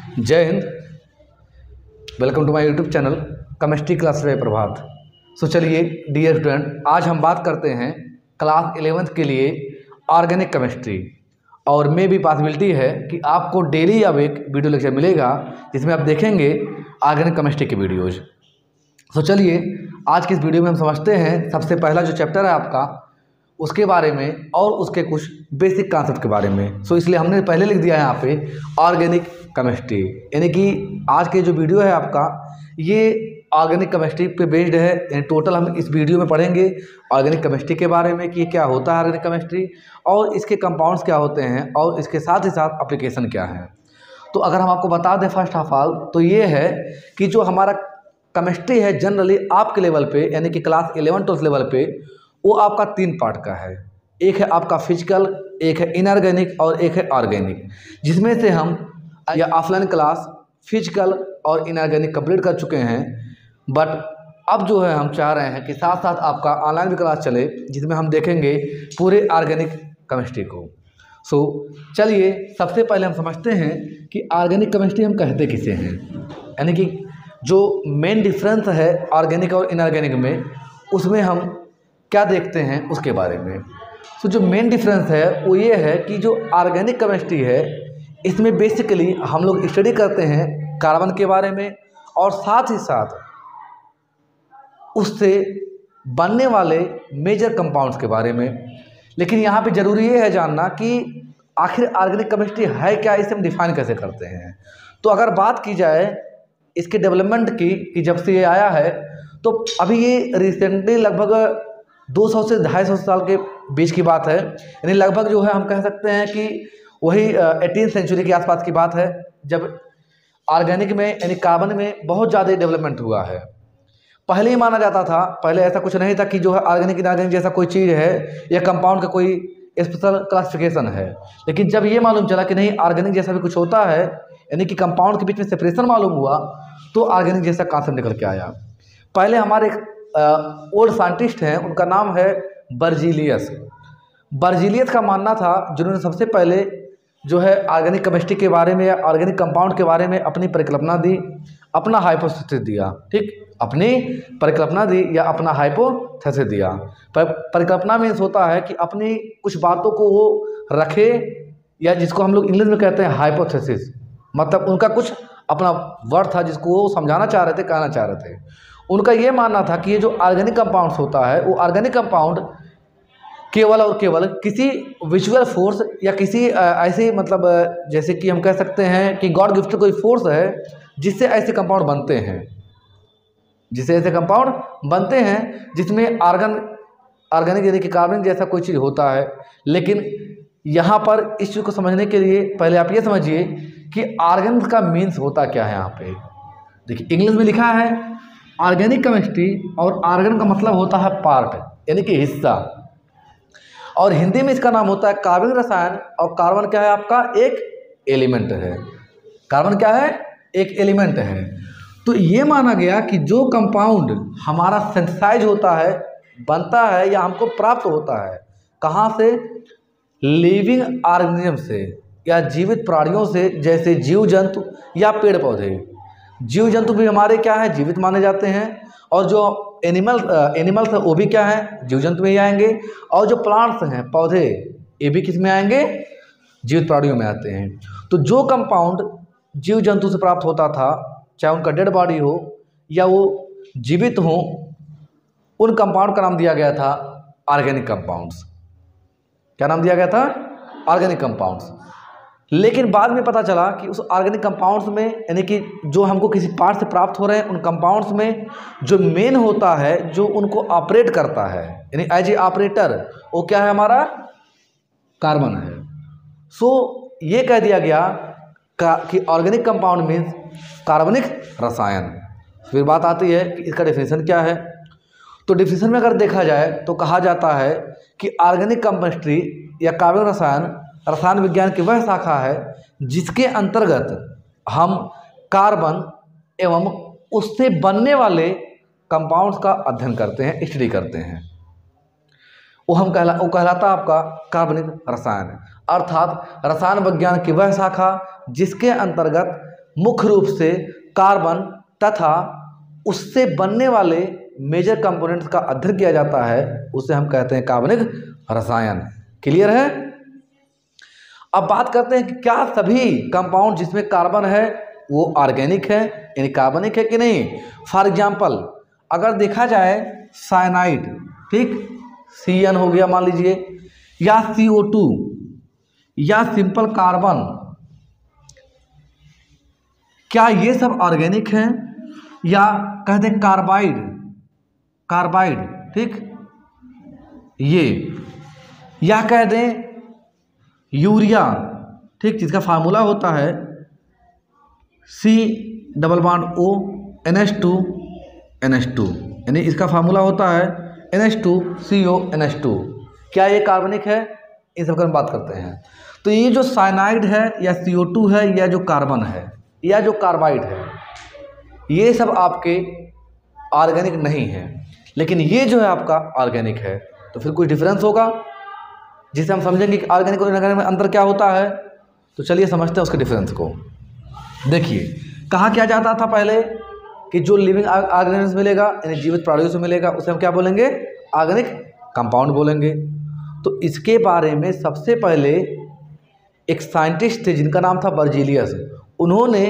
जय हिंद। Welcome to my YouTube channel chemistry class by Prabhat. So चलिए डियर स्टूडेंट, आज हम बात करते हैं क्लास 11th के लिए ऑर्गेनिक केमिस्ट्री। और मे भी पॉसिबिलिटी है कि आपको डेली अब एक वीडियो लेक्चर मिलेगा जिसमें आप देखेंगे ऑर्गेनिक केमिस्ट्री के वीडियोज़। सो चलिए आज की इस वीडियो में हम समझते हैं सबसे पहला जो चैप्टर है आपका उसके बारे में और उसके कुछ बेसिक कॉन्सेप्ट के बारे में। सो इसलिए हमने पहले लिख दिया है यहाँ पे ऑर्गेनिक केमिस्ट्री, यानी कि आज के जो वीडियो है आपका ये ऑर्गेनिक केमिस्ट्री पे बेस्ड है। यानी टोटल हम इस वीडियो में पढ़ेंगे ऑर्गेनिक केमिस्ट्री के बारे में कि क्या होता है ऑर्गेनिक केमिस्ट्री और इसके कंपाउंड्स क्या होते हैं और इसके साथ ही साथ एप्लीकेशन क्या है। तो अगर हम आपको बता दें फर्स्ट ऑफ ऑल तो ये है कि जो हमारा केमिस्ट्री है जनरली आपके लेवल पे यानी कि क्लास 11-12 लेवल पे वो आपका 3 पार्ट का है। एक है आपका फिजिकल, एक है इनऑर्गेनिक और एक है ऑर्गेनिक, जिसमें से हम या ऑफलाइन क्लास फिजिकल और इनऑर्गेनिक कंप्लीट कर चुके हैं। बट अब जो है हम चाह रहे हैं कि साथ साथ आपका ऑनलाइन भी क्लास चले जिसमें हम देखेंगे पूरे ऑर्गेनिक केमिस्ट्री को। सो चलिए सबसे पहले हम समझते हैं कि ऑर्गेनिक केमिस्ट्री हम कहते किसे हैं, यानी कि जो मेन डिफरेंस है ऑर्गेनिक और इनऑर्गेनिक में उसमें हम क्या देखते हैं उसके बारे में। तो जो मेन डिफरेंस है वो ये है कि जो ऑर्गेनिक केमिस्ट्री है इसमें बेसिकली हम लोग स्टडी करते हैं कार्बन के बारे में और साथ ही साथ उससे बनने वाले मेजर कंपाउंड्स के बारे में। लेकिन यहाँ पे ज़रूरी ये है जानना कि आखिर ऑर्गेनिक केमिस्ट्री है क्या, इसे हम डिफाइन कैसे करते हैं। तो अगर बात की जाए इसके डेवलपमेंट की कि जब से ये आया है तो अभी ये रिसेंटली लगभग 200 से 250 साल के बीच की बात है। यानी लगभग जो है हम कह सकते हैं कि वही 18th सेंचुरी के आसपास की बात है जब ऑर्गेनिक में यानी कार्बन में बहुत ज़्यादा डेवलपमेंट हुआ है। पहले ही माना जाता था, पहले ऐसा कुछ नहीं था कि जो है ऑर्गेनिक इनऑर्गेनिक जैसा कोई चीज़ है या कंपाउंड का कोई स्पेशल क्लासिफिकेशन है। लेकिन जब ये मालूम चला कि नहीं ऑर्गेनिक जैसा भी कुछ होता है यानी कि कंपाउंड के बीच में सेपरेशन मालूम हुआ तो ऑर्गेनिक जैसा कॉन्सेप्ट निकल के आया। पहले हमारे एक ओल्ड साइंटिस्ट हैं, उनका नाम है बर्जीलियस। बर्जीलियस का मानना था जिन्होंने सबसे पहले जो है ऑर्गेनिक केमिस्ट्री के बारे में या ऑर्गेनिक कंपाउंड के बारे में अपनी परिकल्पना दी, अपना हाइपोथेसिस दिया। ठीक, अपनी परिकल्पना दी या अपना हाइपोथेसिस दिया। परिकल्पना मीन्स होता है कि अपनी कुछ बातों को वो रखे या जिसको हम लोग इंग्लिश में कहते हैं हाइपोथेसिस, मतलब उनका कुछ अपना वर्ड था जिसको वो समझाना चाह रहे थे, कहना चाह रहे थे। उनका ये मानना था कि ये जो ऑर्गेनिक कंपाउंड्स होता है वो ऑर्गेनिक कंपाउंड केवल और केवल किसी विजुअल फोर्स या किसी ऐसे मतलब जैसे कि हम कह सकते हैं कि गॉड गिफ्ट कोई फोर्स है जिससे ऐसे कंपाउंड बनते हैं, जिससे ऐसे कंपाउंड बनते हैं जिसमें ऑर्गेनिक यानी कि कार्बन जैसा कोई चीज़ होता है। लेकिन यहाँ पर इस चीज़ को समझने के लिए पहले आप ये समझिए कि ऑर्गेनिक का मीन्स होता क्या है। यहाँ पे देखिए इंग्लिश में लिखा है ऑर्गेनिक केमिस्ट्री और ऑर्गेन का मतलब होता है पार्ट यानी कि हिस्सा, और हिंदी में इसका नाम होता है कार्बनिक रसायन। और कार्बन क्या है आपका एक एलिमेंट है। कार्बन क्या है एक एलिमेंट है। तो ये माना गया कि जो कंपाउंड हमारा सिंथेसाइज होता है, बनता है या हमको प्राप्त होता है कहाँ से, लिविंग ऑर्गेनिज्म से या जीवित प्राणियों से, जैसे जीव जंतु या पेड़ पौधे। जीव जंतु भी हमारे क्या है जीवित माने जाते हैं, और जो एनिमल्स है वो भी क्या है जीव जंतु में ही आएंगे, और जो प्लांट्स हैं पौधे ये भी किस में आएंगे जीवित प्राणियों में आते हैं। तो जो कंपाउंड जीव जंतु से प्राप्त होता था चाहे उनका डेड बॉडी हो या वो जीवित हो, उन कंपाउंड का नाम दिया गया था ऑर्गेनिक कंपाउंड्स। क्या नाम दिया गया था ऑर्गेनिक कंपाउंड्स। लेकिन बाद में पता चला कि उस ऑर्गेनिक कंपाउंड्स में यानी कि जो हमको किसी पार्ट से प्राप्त हो रहे हैं उन कंपाउंड्स में जो मेन होता है जो उनको ऑपरेट करता है यानी एज ए ऑपरेटर वो क्या है हमारा कार्बन है। सो ये कह दिया गया कि ऑर्गेनिक कंपाउंड मीन्स कार्बनिक रसायन। फिर बात आती है कि इसका डेफिनेशन क्या है। तो डेफिनेशन में अगर देखा जाए तो कहा जाता है कि ऑर्गेनिक केमिस्ट्री या कार्बनिक रसायन रसायन विज्ञान की वह शाखा है जिसके अंतर्गत हम कार्बन एवं उससे बनने वाले कंपाउंड्स का अध्ययन करते हैं, स्टडी करते हैं। वो कहलाता आपका कार्बनिक रसायन, अर्थात रसायन विज्ञान की वह शाखा जिसके अंतर्गत मुख्य रूप से कार्बन तथा उससे बनने वाले मेजर कंपोनेंट्स का अध्ययन किया जाता है, उसे हम कहते हैं कार्बनिक रसायन। क्लियर है? अब बात करते हैं कि क्या सभी कंपाउंड जिसमें कार्बन है वो ऑर्गेनिक है, यानी कार्बनिक है कि नहीं। फॉर एग्जाम्पल अगर देखा जाए साइनाइड, ठीक, CN हो गया मान लीजिए, या CO2 या सिंपल कार्बन, क्या ये सब ऑर्गेनिक हैं? या कहते हैं कार्बाइड, ठीक, ये, या कह दें यूरिया, ठीक, जिसका फार्मूला होता है C+O NH2, यानी इसका फार्मूला होता है NH2CO NH2। क्या ये कार्बनिक है? इन सब की हम बात करते हैं। तो ये जो साइनाइड है या CO2 है या जो कार्बन है या जो कार्बाइड है, ये सब आपके ऑर्गेनिक नहीं है, लेकिन ये जो है आपका ऑर्गेनिक है। तो फिर कुछ डिफरेंस होगा जिसे हम समझेंगे कि ऑर्गेनिक और इनऑर्गेनिक में अंतर क्या होता है। तो चलिए समझते हैं उसके डिफरेंस को। देखिए, कहा क्या जाता था पहले कि जो लिविंग ऑर्गेनिज्म मिलेगा, यानी जीवित प्राणियों से मिलेगा, उसे हम क्या बोलेंगे? ऑर्गेनिक कंपाउंड बोलेंगे। तो इसके बारे में सबसे पहले एक साइंटिस्ट थे जिनका नाम था बर्जीलियस। उन्होंने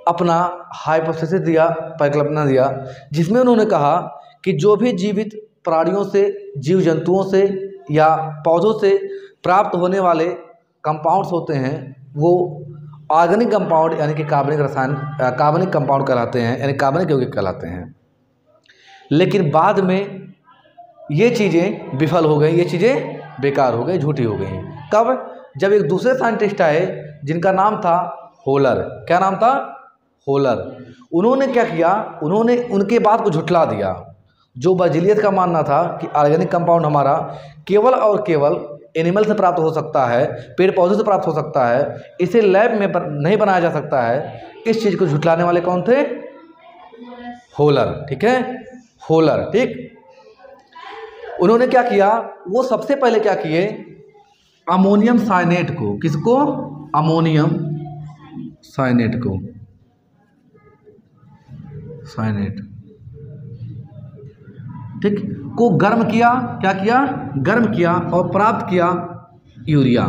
अपना हाइपोथेसिस दिया, परिकल्पना दिया, जिसमें उन्होंने कहा कि जो भी जीवित प्राणियों से, जीव जंतुओं से या पौधों से प्राप्त होने वाले कंपाउंड्स होते हैं वो ऑर्गेनिक कंपाउंड यानी कि कार्बनिक कंपाउंड कहलाते हैं, यानी कार्बनिक यौगिक कहलाते हैं। लेकिन बाद में ये चीज़ें विफल हो गई, ये चीज़ें बेकार हो गई, झूठी हो गई। कब? जब एक दूसरे साइंटिस्ट आए जिनका नाम था होलर। क्या नाम था? होलर। उन्होंने क्या किया? उन्होंने उनके बात को झुठला दिया। जो बर्जीलियस का मानना था कि ऑर्गेनिक कंपाउंड हमारा केवल और केवल एनिमल से प्राप्त हो सकता है, पेड़ पौधे से प्राप्त हो सकता है, इसे लैब में नहीं बनाया जा सकता है, इस चीज़ को झुठलाने वाले कौन थे? होलर। ठीक है, होलर। ठीक, उन्होंने क्या किया? वो सबसे पहले क्या किए? अमोनियम साइनेट को, किसको? अमोनियम साइनेट को, साइनेट, ठीक, को गर्म किया। क्या किया? गर्म किया और प्राप्त किया यूरिया।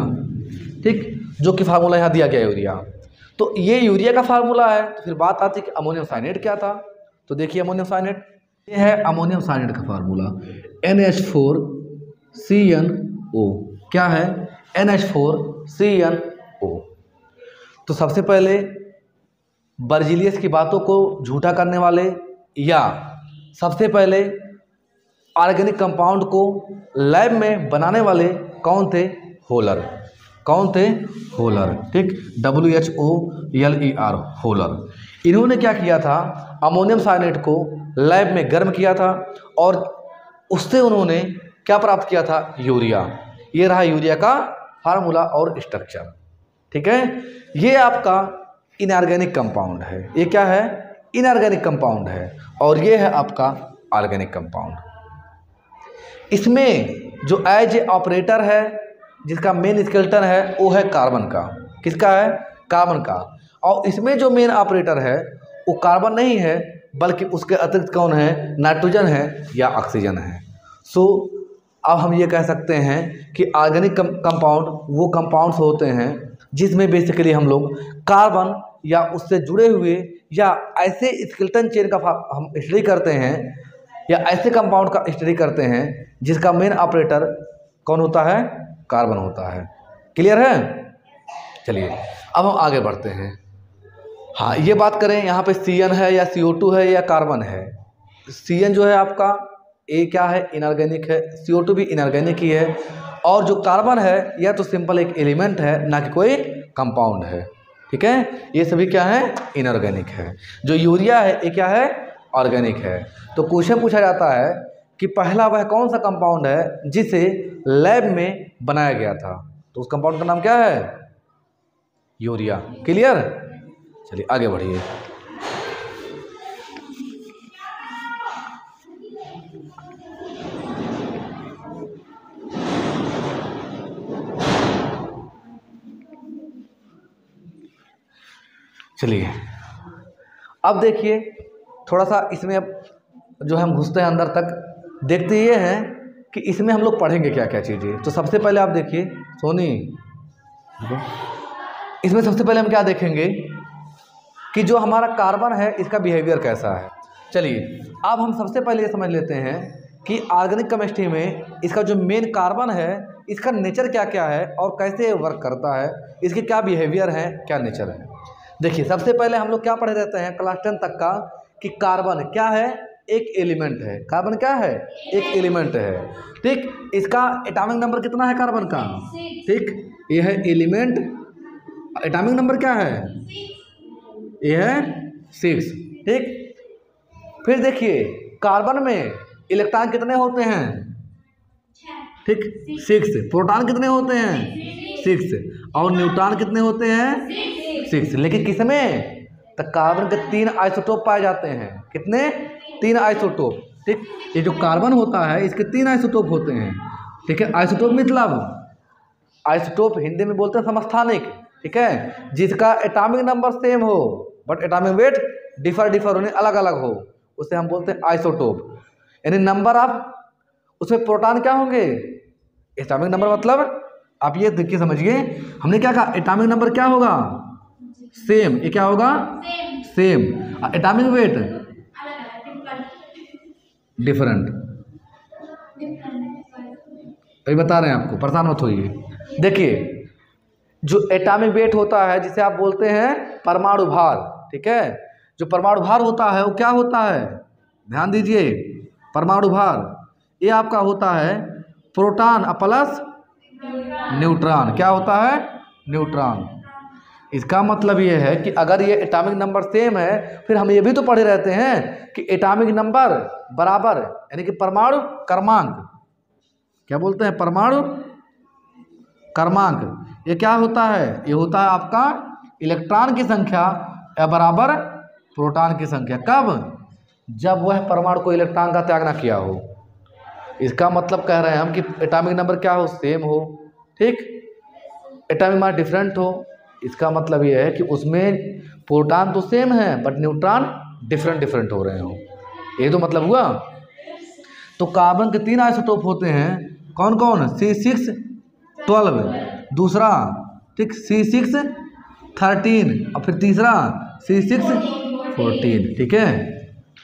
ठीक, जो कि फार्मूला यहाँ दिया गया यूरिया। तो ये यूरिया का फार्मूला है। तो फिर बात आती है कि अमोनियम साइनेट क्या था। तो देखिए अमोनियम साइनेट, ये है अमोनियम साइनेट का फार्मूला NH4CnO। क्या है? NH4CnO। तो सबसे पहले बर्जीलियस की बातों को झूठा करने वाले या सबसे पहले ऑर्गेनिक कंपाउंड को लैब में बनाने वाले कौन थे? होलर। कौन थे? होलर। ठीक, WHOLER, होलर। इन्होंने क्या किया था? अमोनियम साइनेट को लैब में गर्म किया था और उससे उन्होंने क्या प्राप्त किया था? यूरिया। ये रहा यूरिया का फार्मूला और स्ट्रक्चर। ठीक है, ये आपका इनऑर्गेनिक कंपाउंड है। ये क्या है? इनऑर्गेनिक कंपाउंड है। और ये है आपका ऑर्गेनिक कंपाउंड। इसमें जो एज ए ऑपरेटर है, जिसका मेन स्केलेटन है, वो है कार्बन का। किसका है? कार्बन का। और इसमें जो मेन ऑपरेटर है वो कार्बन नहीं है, बल्कि उसके अतिरिक्त कौन है? नाइट्रोजन है या ऑक्सीजन है। सो अब हम ये कह सकते हैं कि ऑर्गेनिक कंपाउंड वो कंपाउंड्स होते हैं जिसमें बेसिकली हम लोग कार्बन या उससे जुड़े हुए या ऐसे स्केलेटन चेन का हम स्टडी करते हैं या ऐसे कंपाउंड का स्टडी करते हैं जिसका मेन ऑपरेटर कौन होता है? कार्बन होता है। क्लियर है? चलिए अब हम आगे बढ़ते हैं। हाँ, ये बात करें यहाँ पे CN है या CO2 है या कार्बन है। CN जो है आपका, ये क्या है? इनऑर्गेनिक है। CO2 भी इनऑर्गेनिक ही है। और जो कार्बन है यह तो सिंपल एक एलिमेंट है, ना कि कोई कंपाउंड है। ठीक है, ये सभी क्या है? इनऑर्गेनिक है। जो यूरिया है ये क्या है? ऑर्गेनिक है। तो क्वेश्चन पूछा जाता है कि पहला वह कौन सा कंपाउंड है जिसे लैब में बनाया गया था? तो उस कंपाउंड का नाम क्या है? यूरिया। क्लियर? चलिए आगे बढ़िए। चलिए अब देखिए थोड़ा सा इसमें अब जो हम घुसते हैं अंदर तक, देखते ये हैं कि इसमें हम लोग पढ़ेंगे क्या क्या चीज़ें। तो सबसे पहले आप देखिए सोनी, इसमें सबसे पहले हम क्या देखेंगे कि जो हमारा कार्बन है इसका बिहेवियर कैसा है। चलिए अब हम सबसे पहले ये समझ लेते हैं कि ऑर्गेनिक केमिस्ट्री में इसका जो मेन कार्बन है इसका नेचर क्या क्या है और कैसे वर्क करता है, इसके क्या बिहेवियर है, क्या नेचर है। देखिए सबसे पहले हम लोग क्या पढ़े रहते हैं क्लास 10 तक का कि कार्बन क्या है, एक एलिमेंट है। कार्बन क्या है, एक एलिमेंट है। ठीक, इसका एटॉमिक नंबर कितना है कार्बन का, ठीक, ये है एलिमेंट, एटॉमिक नंबर क्या है, ये है 6। ठीक, फिर देखिए कार्बन में इलेक्ट्रॉन कितने होते हैं, ठीक 6। प्रोटॉन कितने होते हैं 6 और न्यूट्रॉन कितने होते हैं 6। लेकिन किसमें, तो कार्बन के 3 आइसोटोप पाए जाते हैं। कितने, 3 आइसोटोप। ठीक, ये जो कार्बन होता है इसके 3 आइसोटोप होते हैं। ठीक है, आइसोटोप मतलब, आइसोटोप हिंदी में बोलते हैं समस्थानिक। ठीक है, जिसका एटॉमिक नंबर सेम हो बट एटॉमिक वेट डिफर होने अलग अलग हो, उसे हम बोलते हैं आइसोटोप। यानी नंबर ऑफ उसमें प्रोटॉन क्या होंगे, एटॉमिक नंबर मतलब आप ये देखिए समझिए, हमने क्या कहा, एटॉमिक नंबर क्या होगा, सेम। ये क्या होगा, सेम। Atomic weight different. अभी बता रहे हैं आपको, परेशान मत होइए। देखिए जो एटॉमिक वेट होता है जिसे आप बोलते हैं परमाणु भार, ठीक है, जो परमाणु भार होता है वो क्या होता है, ध्यान दीजिए, परमाणु भार ये आपका होता है प्रोटॉन प्लस न्यूट्रॉन। क्या होता है, न्यूट्रॉन। इसका मतलब ये है कि अगर ये एटॉमिक नंबर सेम है, फिर हम ये भी तो पढ़े रहते हैं कि एटॉमिक नंबर बराबर यानी कि परमाणु क्रमांक, क्या बोलते हैं, परमाणु क्रमांक। ये क्या होता है, ये होता है आपका इलेक्ट्रॉन की संख्या बराबर प्रोटॉन की संख्या। कब, जब वह परमाणु को इलेक्ट्रॉन का त्याग ना किया हो। इसका मतलब कह रहे हैं हम कि एटॉमिक नंबर क्या हो, सेम हो। ठीक, एटॉमिक मास डिफरेंट हो, इसका मतलब ये है कि उसमें प्रोटॉन तो सेम है बट न्यूट्रॉन डिफरेंट हो रहे हो। ये तो मतलब हुआ। तो कार्बन के 3 आइसोटोप होते हैं, कौन कौन, C612 दूसरा, ठीक, C613 और फिर तीसरा C614। ठीक है,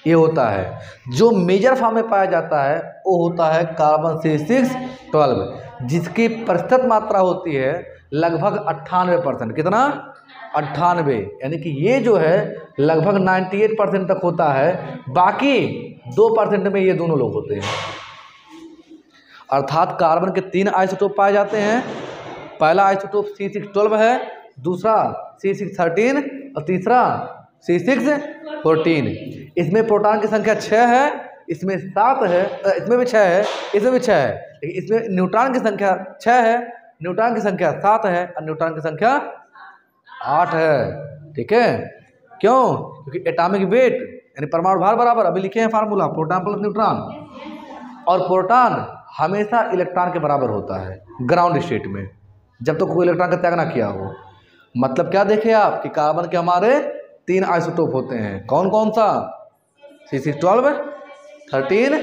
ये होता है। जो मेजर फॉर्म में पाया जाता है वो होता है कार्बन C612, जिसकी प्रतिशत मात्रा होती है लगभग 98%। कितना, 98। यानी कि ये जो है लगभग 98% तक होता है, बाकी 2% में ये दोनों लोग होते हैं। अर्थात कार्बन के 3 आइसोटोप पाए जाते हैं। पहला आइसोटोप C612 है, दूसरा C613 और तीसरा C614। इसमें प्रोटॉन की संख्या 6 है, इसमें 7 है, इसमें भी 6 है, इसमें भी 6 है, लेकिन इसमें न्यूट्रॉन की संख्या 6 है, न्यूट्रॉन की संख्या 7 है और न्यूट्रॉन की संख्या 8 है। ठीक है, क्यों, क्योंकि एटॉमिक वेट यानी परमाणु भार बराबर, अभी लिखे हैं फार्मूला, प्रोटॉन प्लस न्यूट्रॉन, और प्रोटॉन हमेशा इलेक्ट्रॉन के बराबर होता है ग्राउंड स्टेट में, जब तक कोई इलेक्ट्रॉन का त्याग ना किया हो। मतलब क्या देखे आप कि कार्बन के हमारे 3 आइसोटोप होते हैं, कौन कौन सा, C612, 13,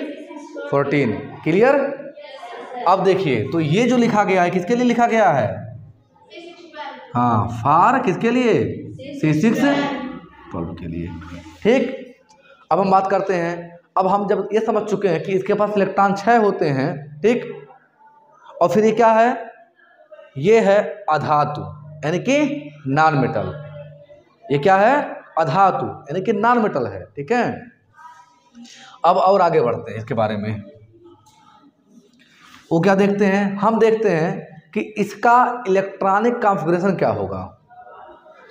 14। क्लियर। अब देखिए तो ये जो लिखा गया है किसके लिए लिखा गया है, हाँ, फार किसके लिए, C612 के लिए। ठीक, अब हम बात करते हैं, अब हम जब ये समझ चुके हैं कि इसके पास इलेक्ट्रॉन 6 होते हैं, ठीक, और फिर ये क्या है, ये है अधातु यानी कि नॉन मेटल। ये क्या है, अधातु यानी कि नॉन मेटल है। ठीक है, अब और आगे बढ़ते हैं इसके बारे में। वो क्या देखते हैं, हम देखते हैं कि इसका इलेक्ट्रॉनिक कॉन्फ़िगरेशन क्या होगा।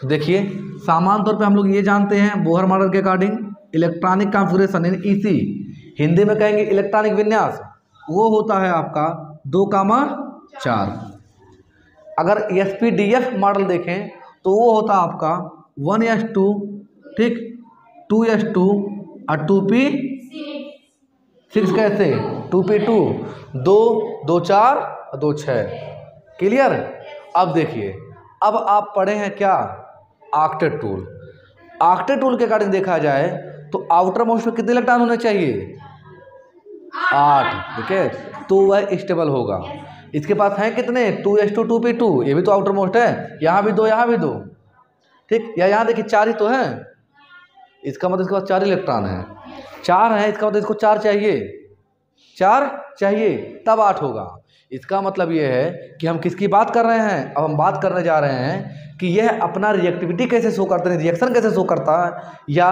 तो देखिए सामान्य तौर पे हम लोग ये जानते हैं बोहर मॉडल के अकॉर्डिंग इलेक्ट्रॉनिक कॉन्फ़िगरेशन यानी ईसी, हिंदी में कहेंगे इलेक्ट्रॉनिक विन्यास, वो होता है आपका 2,4। अगर SPDF मॉडल देखें तो वो होता है आपका 1s2, ठीक, 2s2 और 2p6 कैसे, 2p2, 2, 2, 4 और 2, 6। क्लियर। अब देखिए, अब आप पढ़े हैं क्या, ऑक्टेट रूल। ऑक्टेट रूल के अकॉर्डिंग देखा जाए तो आउटर मोस्ट में कितने इलेक्ट्रॉन होने चाहिए? 8, ठीक है, तो वह स्टेबल होगा। इसके पास हैं कितने? 2s2 2p2, ये भी तो आउटर मोस्ट है, यहाँ भी 2, यहाँ भी 2, ठीक, या यहाँ देखिए 4 ही तो है, इसका मतलब इसके पास 4 इलेक्ट्रॉन है, 4 है, इसका मतलब इसको 4 चाहिए, 4 चाहिए, तब 8 होगा। इसका मतलब ये है कि हम किसकी बात कर रहे हैं? अब हम बात करने जा रहे हैं कि यह अपना रिएक्टिविटी कैसे शो करता है, रिएक्शन कैसे शो करता है, या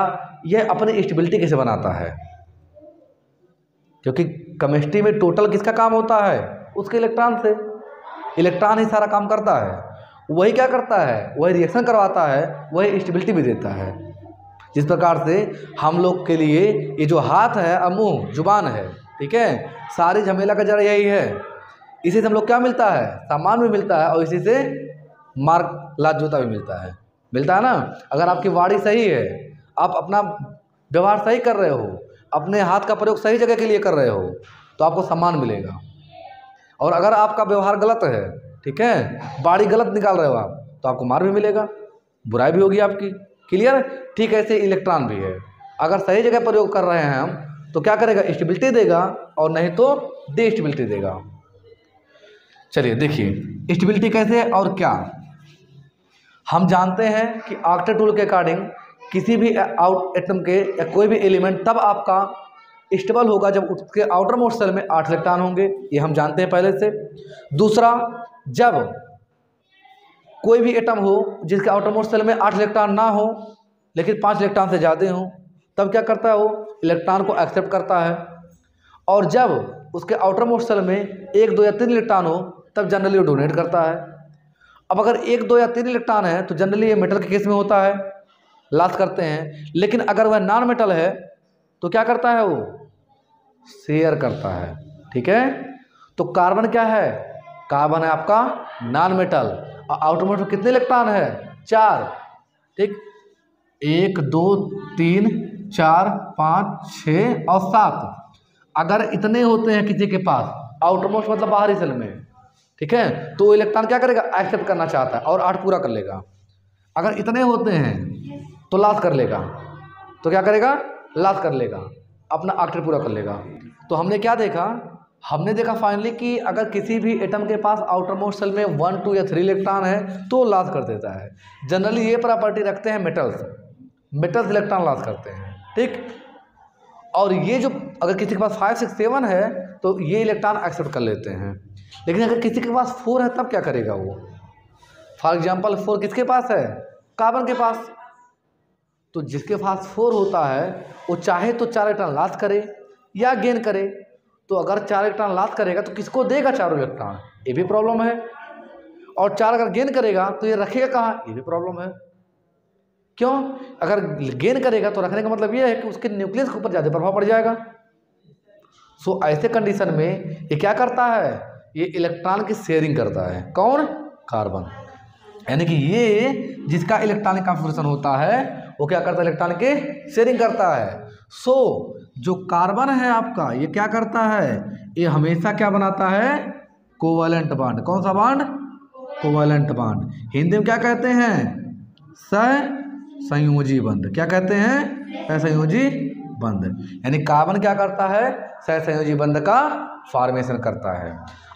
यह अपनी स्टेबिलिटी कैसे बनाता है। क्योंकि केमिस्ट्री में टोटल किसका काम होता है? उसके इलेक्ट्रॉन से। इलेक्ट्रॉन ही सारा काम करता है, वही क्या करता है? वही रिएक्शन करवाता है, वही स्टेबिलिटी भी देता है। जिस प्रकार से हम लोग के लिए ये जो हाथ है और मुँह जुबान है, ठीक है, सारी झमेला का जड़ यही है। इसी से हम लोग क्या मिलता है? सामान भी मिलता है, और इसी से मार्ग लात जूता भी मिलता है ना। अगर आपकी वाणी सही है, आप अपना व्यवहार सही कर रहे हो, अपने हाथ का प्रयोग सही जगह के लिए कर रहे हो, तो आपको सम्मान मिलेगा। और अगर आपका व्यवहार गलत है, ठीक है, बाड़ी गलत निकाल रहे हो आप, तो आपको मार भी मिलेगा, बुराई भी होगी आपकी। क्लियर? ठीक ऐसे इलेक्ट्रॉन भी है, अगर सही जगह प्रयोग कर रहे हैं हम, तो क्या करेगा? स्टेबिलिटी देगा, और नहीं तो डिस्टेबिलिटी देगा। चलिए देखिए स्टेबिलिटी कैसे और क्या। हम जानते हैं कि ऑक्टेट रूल के अकॉर्डिंग किसी भी एटम के या कोई भी एलिमेंट तब आपका स्टेबल होगा जब उसके आउटर मोस्ट सेल में 8 इलेक्ट्रॉन होंगे, ये हम जानते हैं पहले से। दूसरा, जब कोई भी एटम हो जिसके आउटर मोस्ट सेल में 8 इलेक्ट्रॉन ना हो लेकिन 5 इलेक्ट्रॉन से ज़्यादा हो, तब क्या करता है? वो इलेक्ट्रॉन को एक्सेप्ट करता है। और जब उसके आउटर मोस्ट सेल में 1, 2 या 3 इलेक्ट्रॉन हो, तब जनरली वो डोनेट करता है। अब अगर 1, 2 या 3 इलेक्ट्रॉन है तो जनरली ये मेटल के केस में होता है, लॉस करते हैं। लेकिन अगर वह नॉन मेटल है तो क्या करता है? वो शेयर करता है, ठीक है। तो कार्बन क्या है? कार्बन है आपका नॉन मेटल, और आउटर मोस्ट में कितने इलेक्ट्रॉन है? 4, ठीक, 1, 2, 3, 4, 5, 6 और 7। अगर इतने होते हैं किसी के पास, आउटर मोस्ट मतलब बाहरी सेल में, ठीक है, तो इलेक्ट्रॉन क्या करेगा? एक्सेप्ट करना चाहता है और 8 पूरा कर लेगा। अगर इतने होते हैं तो लॉस कर लेगा, तो क्या करेगा? लॉस कर लेगा, अपना ऑक्टेट पूरा कर लेगा। तो हमने क्या देखा? हमने देखा फाइनली कि अगर किसी भी एटम के पास आउटर मोस्ट सेल में 1, 2 या 3 इलेक्ट्रॉन है तो लॉस कर देता है। जनरली ये प्रॉपर्टी रखते हैं मेटल्स इलेक्ट्रॉन लॉस करते हैं, ठीक। और ये जो अगर किसी के पास 5, 6, 7 है तो ये इलेक्ट्रॉन एक्सेप्ट कर लेते हैं। लेकिन अगर किसी के पास 4 है तब क्या करेगा वो? फॉर एग्जांपल 4 किसके पास है? कार्बन के पास। तो जिसके पास 4 होता है वो चाहे तो 4 इलेक्ट्रॉन लॉस करे या गेन करे। तो अगर 4 इलेक्ट्रॉन लॉस करेगा तो किसको देगा 4 इलेक्ट्रॉन? ये भी प्रॉब्लम है। और 4 अगर गेन करेगा तो ये रखेगा कहाँ? ये भी प्रॉब्लम है। क्यों? अगर गेन करेगा तो रखने का मतलब ये है कि उसके न्यूक्लियस के ऊपर ज़्यादा प्रभाव पड़ जाएगा। सो ऐसे कंडीशन में ये क्या करता है? ये इलेक्ट्रॉन की शेयरिंग करता है। कौन? कार्बन। यानी कि ये जिसका इलेक्ट्रॉनिक कॉन्फ़िगरेशन होता है वो क्या करता है? इलेक्ट्रॉन के शेयरिंग करता है। सो जो कार्बन है आपका, ये क्या करता है? ये हमेशा क्या बनाता है? Covalent bond. कौन सा बॉन्ड? Covalent bond. हिंदी में क्या कहते हैं? सहसंयोजी बंध। क्या कहते हैं? सहसंयोजी बंध। यानी कार्बन क्या करता है? सहसंयोजी बंध का फॉर्मेशन करता है।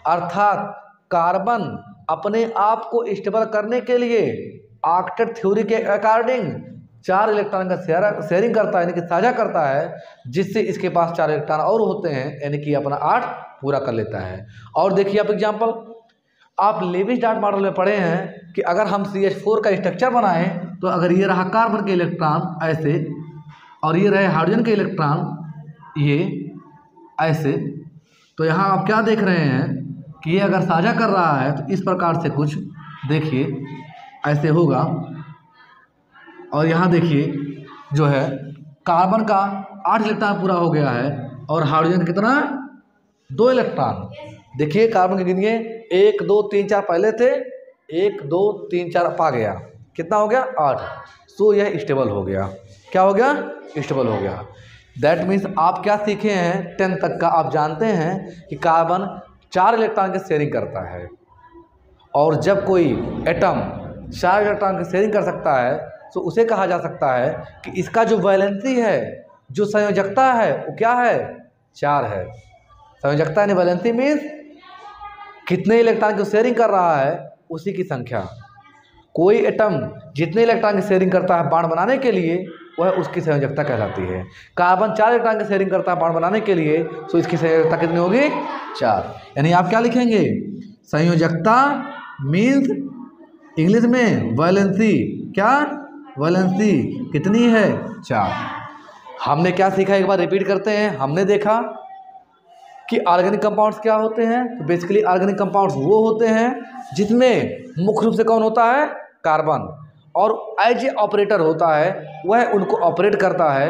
अर्थात कार्बन अपने आप को स्टेबल करने के लिए ऑक्टेट थ्योरी के अकॉर्डिंग 4 इलेक्ट्रॉन का शेयरिंग करता है, यानी कि साझा करता है, जिससे इसके पास 4 इलेक्ट्रॉन और होते हैं, यानी कि अपना 8 पूरा कर लेता है। और देखिए आप एग्जांपल, आप लेविस डॉट मॉडल में पढ़े हैं कि अगर हम CH4 का स्ट्रक्चर बनाएं तो अगर ये रहा कार्बन के इलेक्ट्रॉन ऐसे और ये रहे हाइड्रोजन के इलेक्ट्रॉन ये ऐसे, तो यहाँ आप क्या देख रहे हैं कि ये अगर साझा कर रहा है तो इस प्रकार से कुछ देखिए ऐसे होगा। और यहाँ देखिए जो है कार्बन का 8 इलेक्ट्रॉन पूरा हो गया है और हाइड्रोजन कितना? 2 इलेक्ट्रॉन। देखिए कार्बन के गिनिए 1, 2, 3, 4 पहले थे, 1, 2, 3, 4 पा गया, कितना हो गया? 8। सो यह स्टेबल हो गया। क्या हो गया? स्टेबल हो गया। दैट मीन्स आप क्या सीखे हैं 10 तक का? आप जानते हैं कि कार्बन 4 इलेक्ट्रॉन की शेयरिंग करता है, और जब कोई एटम 4 इलेक्ट्रॉन की शेयरिंग कर सकता है तो उसे कहा जा सकता है कि इसका जो वैलेंसी है, जो संयोजकता है, वो क्या है? 4 है। संयोजकता यानी वैलेंसी मीन्स कितने इलेक्ट्रॉन की शेयरिंग कर रहा है उसी की संख्या। कोई एटम जितने इलेक्ट्रॉन की शेयरिंग करता है बाण बनाने के लिए, वह उसकी संयोजकता कहलाती है। कार्बन 4 इलेक्ट्रॉन की शेयरिंग करता है बाण बनाने के लिए, तो इसकी संयोजकता कितनी होगी? 4। यानी आप क्या लिखेंगे? संयोजकता मीन्स इंग्लिश में वैलेंसी। क्या? वैलेंसी कितनी है? 4। हमने क्या सीखा, एक बार रिपीट करते हैं। हमने देखा कि ऑर्गेनिक कंपाउंड्स क्या होते हैं। तो बेसिकली ऑर्गेनिक कंपाउंड्स वो होते हैं जिसमें मुख्य रूप से कौन होता है? कार्बन। और एज ए ऑपरेटर होता है, वह उनको ऑपरेट करता है,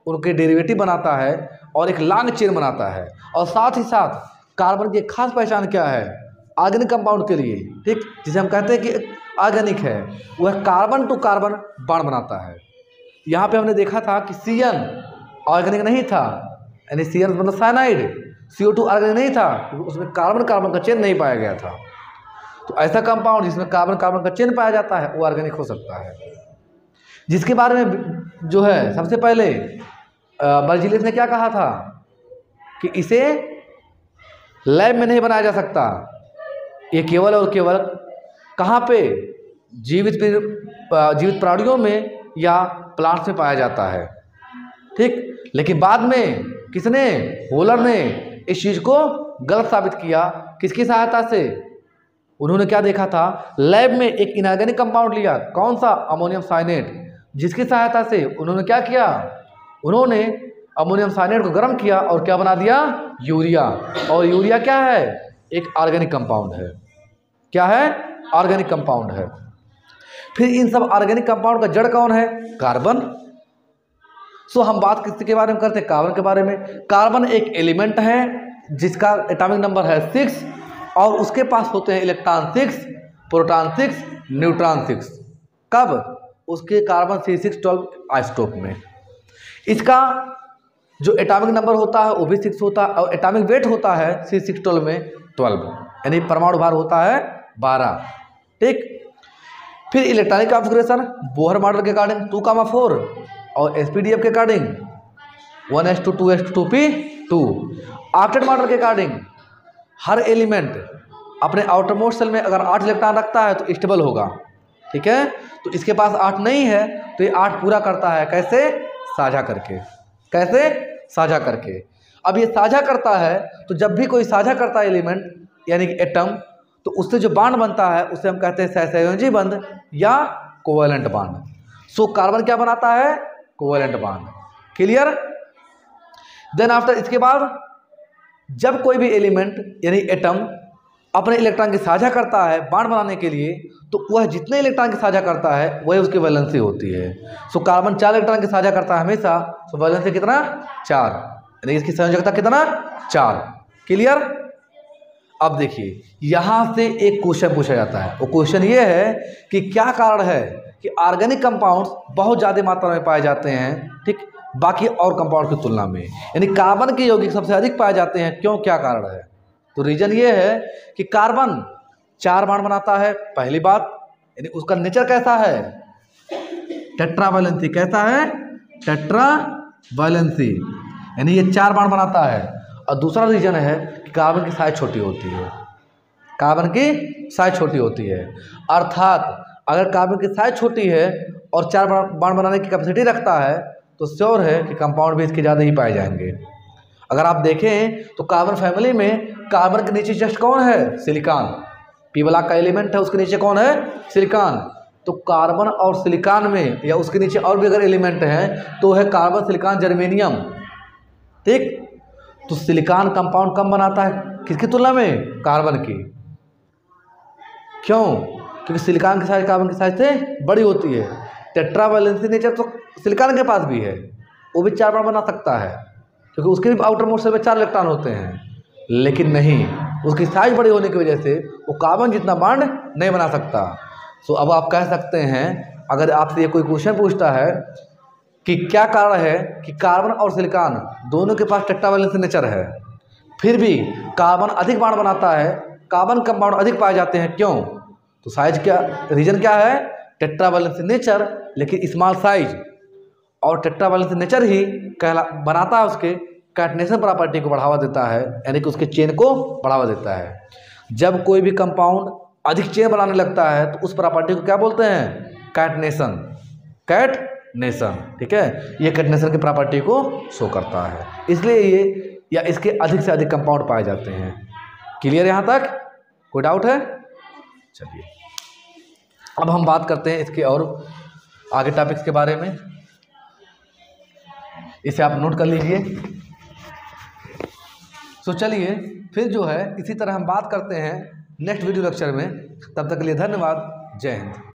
उनके डेरिवेटिव बनाता है और एक लॉन्ग चेन बनाता है। और साथ ही साथ कार्बन की एक खास पहचान क्या है ऑर्गेनिक कंपाउंड के लिए, ठीक, जिसे हम कहते हैं कि ऑर्गेनिक है, वह कार्बन टू कार्बन बॉन्ड बनाता है। यहाँ पे हमने देखा था कि CN ऑर्गेनिक नहीं था, यानी CN मतलब साइनाइड। CO2 ऑर्गेनिक नहीं था क्योंकि उसमें कार्बन कार्बन का चेन नहीं पाया गया था। तो ऐसा कंपाउंड जिसमें कार्बन कार्बन का चेन पाया जाता है वो ऑर्गेनिक हो सकता है। जिसके बारे में जो है सबसे पहले बर्जीलियस ने क्या कहा था कि इसे लैब में नहीं बनाया जा सकता, ये केवल और केवल कहाँ पे? जीवित प्राणियों में या प्लांट्स में पाया जाता है, ठीक। लेकिन बाद में किसने? होलर ने इस चीज़ को गलत साबित किया। किसकी सहायता से? उन्होंने क्या देखा था, लैब में एक इनऑर्गेनिक कंपाउंड लिया, कौन सा? अमोनियम साइनेट, जिसकी सहायता से उन्होंने क्या किया? उन्होंने अमोनियम साइनेट को गर्म किया और क्या बना दिया? यूरिया। और यूरिया क्या है? एक ऑर्गेनिक कंपाउंड है। क्या है? ऑर्गेनिक कंपाउंड है। फिर इन सब ऑर्गेनिक कंपाउंड का जड़ कौन है? कार्बन। सो हम बात किसके बारे में करते हैं? कार्बन के बारे में। कार्बन एक एलिमेंट है जिसका एटॉमिक नंबर है 6 और उसके पास होते हैं इलेक्ट्रॉन 6, प्रोटॉन 6, न्यूट्रॉन 6। कब? उसके कार्बन C612 आइसोटोप में। इसका जो एटॉमिक नंबर होता है वो भी 6 होता है और एटॉमिक वेट होता है C612 में 12, यानी परमाणु भार होता है 12, ठीक। फिर इलेक्ट्रॉनिक कॉन्फ़िगरेशन बोहर मॉडल के अकॉर्डिंग 2,4 और SPDF के according 1s2 2s2 2p2। Octet model के अकॉर्डिंग हर एलिमेंट अपने आउटर मोस्ट सेल में अगर 8 इलेक्ट्रॉन रखता है तो स्टेबल होगा, ठीक है। तो इसके पास 8 नहीं है तो ये 8 पूरा करता है। कैसे? साझा करके। कैसे? साझा करके। अब ये साझा करता है तो जब भी कोई साझा करता है एलिमेंट यानी कि एटम, तो उससे जो बॉन्ड बनता है उसे हम कहते हैं सहसंयोजी बंध या कोवैलेंट बॉन्ड। सो कार्बन क्या बनाता है? Covalent bond. Clear? Then after इसके बाद जब कोई भी एलिमेंट यानी एटम अपने इलेक्ट्रॉन की साझा करता है बॉन्ड बनाने के लिए, तो वह जितने इलेक्ट्रॉन की साझा करता है वही उसकी वैलेंसी होती है। सो कार्बन 4 इलेक्ट्रॉन की साझा करता है हमेशा, तो वैलेंसी कितना? 4, यानी इसकी संयोजकता कितना? 4। क्लियर? अब देखिए यहाँ से एक क्वेश्चन पूछा जाता है। वो क्वेश्चन ये है कि क्या कारण है कि ऑर्गेनिक कंपाउंड्स बहुत ज़्यादा मात्रा में पाए जाते हैं, ठीक, बाकी और कंपाउंड की तुलना में, यानी कार्बन के यौगिक सबसे अधिक पाए जाते हैं, क्यों? क्या कारण है? तो रीजन ये है कि कार्बन 4 बॉन्ड बनाता है, पहली बात, यानी उसका नेचर कैसा है? टेट्रावैलेंसी। कैसा है? टेट्रावैलेंसी, यानी ये 4 बॉन्ड बनाता है। और दूसरा रीजन है कि कार्बन की साइज छोटी होती है। कार्बन की साइज छोटी होती है, अर्थात अगर कार्बन की साइज छोटी है और 4 बॉन्ड बनाने की कैपेसिटी रखता है तो श्योर है कि कंपाउंड भी इसके ज़्यादा ही पाए जाएंगे। अगर आप देखें तो कार्बन फैमिली में कार्बन के नीचे जस्ट कौन है? सिलिकॉन। पी ब्लॉक का एलिमेंट है, उसके नीचे कौन है? सिलिकॉन। तो कार्बन और सिलिकॉन में या उसके नीचे और भी अगर एलिमेंट हैं तो है कार्बन, सिलिकॉन, जर्मेनियम, ठीक। तो सिलिकॉन कंपाउंड कम बनाता है किसकी तुलना में? कार्बन की। क्यों? क्योंकि सिलिकॉन की साइज कार्बन की साइज से बड़ी होती है। टेट्रावैलेंसी नेचर तो सिलिकॉन के पास भी है, वो भी 4 बॉन्ड बना सकता है क्योंकि उसके भी आउटर मोस्ट सेल में 4 इलेक्ट्रॉन होते हैं, लेकिन नहीं, उसकी साइज बड़ी होने की वजह से वो कार्बन जितना बॉन्ड नहीं बना सकता। सो अब आप कह सकते हैं, अगर आपसे ये कोई क्वेश्चन पूछता है कि क्या कारण है कि कार्बन और सिलिकॉन दोनों के पास टेट्रावैलेंसी नेचर है, फिर भी कार्बन अधिक बॉन्ड बनाता है, कार्बन कंपाउंड अधिक पाए जाते हैं, क्यों? तो साइज क्या रीजन क्या है? टेट्रावैलेंस नेचर लेकिन स्मॉल साइज, और टेट्रावैलेंस नेचर ही बनाता है उसके कैटनेशन प्रॉपर्टी को बढ़ावा देता है, यानी कि उसके चेन को बढ़ावा देता है। जब कोई भी कंपाउंड अधिक चेन बनाने लगता है तो उस प्रॉपर्टी को क्या बोलते हैं? कैटनेशन। कैटनेशन, ठीक है, ये कैटनेशन की प्रॉपर्टी को शो करता है, इसलिए ये या इसके अधिक से अधिक कंपाउंड पाए जाते हैं। क्लियर यहाँ तक? कोई डाउट है? चलिए अब हम बात करते हैं इसके और आगे टॉपिक्स के बारे में, इसे आप नोट कर लीजिए। तो चलिए फिर जो है इसी तरह हम बात करते हैं नेक्स्ट वीडियो लेक्चर में। तब तक के लिए धन्यवाद। जय हिंद।